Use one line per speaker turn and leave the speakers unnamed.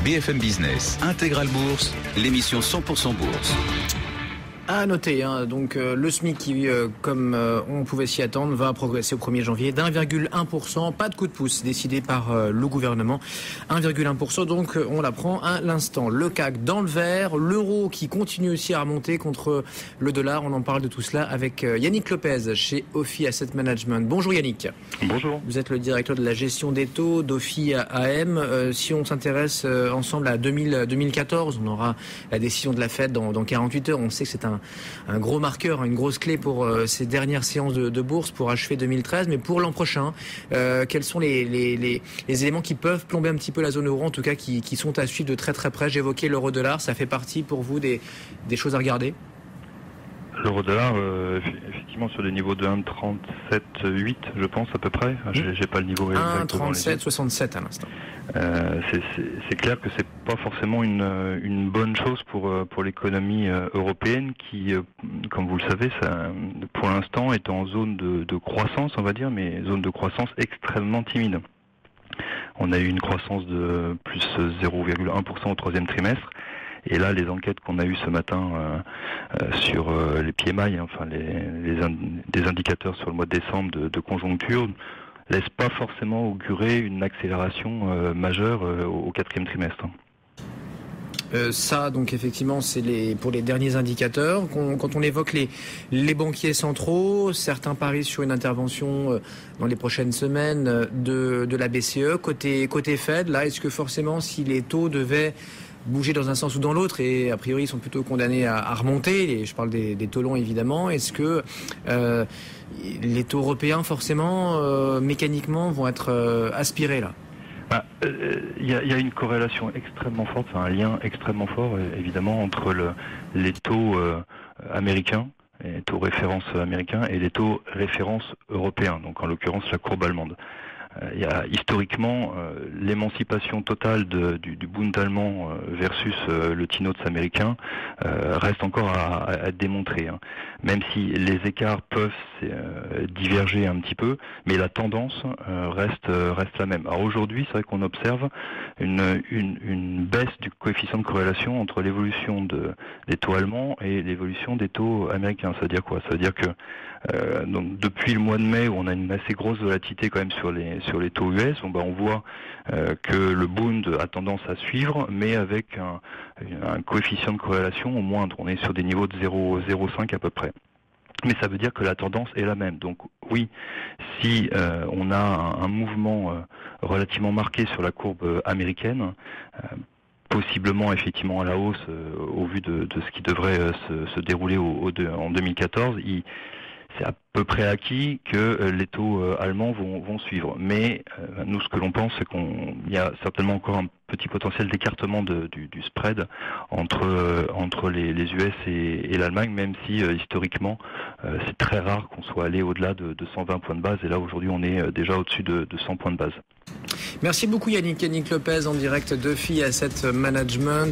BFM Business, Intégral Bourse, l'émission 100% Bourse.
À noter, donc le SMIC qui, comme on pouvait s'y attendre, va progresser au 1er janvier d'1,1%. Pas de coup de pouce décidé par le gouvernement. 1,1%, donc on l'apprend à l'instant. Le CAC dans le vert, l'euro qui continue aussi à remonter contre le dollar. On en parle de tout cela avec Yannick Lopez chez Ophi Asset Management. Bonjour Yannick.
Bonjour.
Vous êtes le directeur de la gestion des taux d'Ophi AM. Si on s'intéresse ensemble à 2014, on aura la décision de la Fed dans 48 heures. On sait que c'est un gros marqueur, une grosse clé pour ces dernières séances de bourse pour achever 2013. Mais pour l'an prochain, quels sont les éléments qui peuvent plomber un petit peu la zone euro, en tout cas qui sont à suivre de très très près? J'évoquais l'euro-dollar, ça fait partie pour vous des choses à regarder?
L'euro-dollar, effectivement, sur des niveaux de 1,37,8, je pense, à peu près. J'ai pas le niveau exact.
1,37,67 à l'instant.
C'est clair que c'est pas forcément une bonne chose pour l'économie européenne qui, comme vous le savez, ça, pour l'instant, est en zone de croissance, on va dire, mais zone de croissance extrêmement timide. On a eu une croissance de plus 0,1% au troisième trimestre. Et là, les enquêtes qu'on a eues ce matin sur les PMI, enfin des indicateurs sur le mois de décembre de conjoncture, laissent pas forcément augurer une accélération majeure au quatrième trimestre.
Ça, donc effectivement, c'est pour les derniers indicateurs. Quand on évoque les banquiers centraux, certains parient sur une intervention dans les prochaines semaines de la BCE. Côté Fed, là, est-ce que forcément, si les taux devaient bouger dans un sens ou dans l'autre, et a priori ils sont plutôt condamnés à remonter, et je parle des taux longs évidemment, est-ce que les taux européens forcément mécaniquement vont être aspirés là?
Il y a une corrélation extrêmement forte, un lien extrêmement fort évidemment entre les taux américains, les taux références américains et les taux références européens, donc en l'occurrence la courbe allemande. Il y a historiquement l'émancipation totale du Bund allemand versus le T-notes américain reste encore à démontrer, hein. Même si les écarts peuvent diverger un petit peu, mais la tendance reste la même. Alors aujourd'hui, c'est vrai qu'on observe une baisse du coefficient de corrélation entre l'évolution des taux allemands et l'évolution des taux américains. Ça veut dire quoi? Ça veut dire que donc depuis le mois de mai, où on a une assez grosse volatilité quand même sur les taux US, on voit que le Bund a tendance à suivre, mais avec un coefficient de corrélation au moindre. On est sur des niveaux de 0,05 à peu près. Mais ça veut dire que la tendance est la même. Donc oui, si on a un mouvement relativement marqué sur la courbe américaine, possiblement effectivement à la hausse au vu de ce qui devrait se dérouler en 2014, c'est à peu près acquis que les taux allemands vont suivre. Mais nous, ce que l'on pense, c'est qu'il y a certainement encore un petit potentiel d'écartement du spread entre les US et l'Allemagne, même si historiquement, c'est très rare qu'on soit allé au-delà de 120 points de base. Et là, aujourd'hui, on est déjà au-dessus de 100 points de base.
Merci beaucoup Yannick Lopez en direct d'Ophi Asset Management.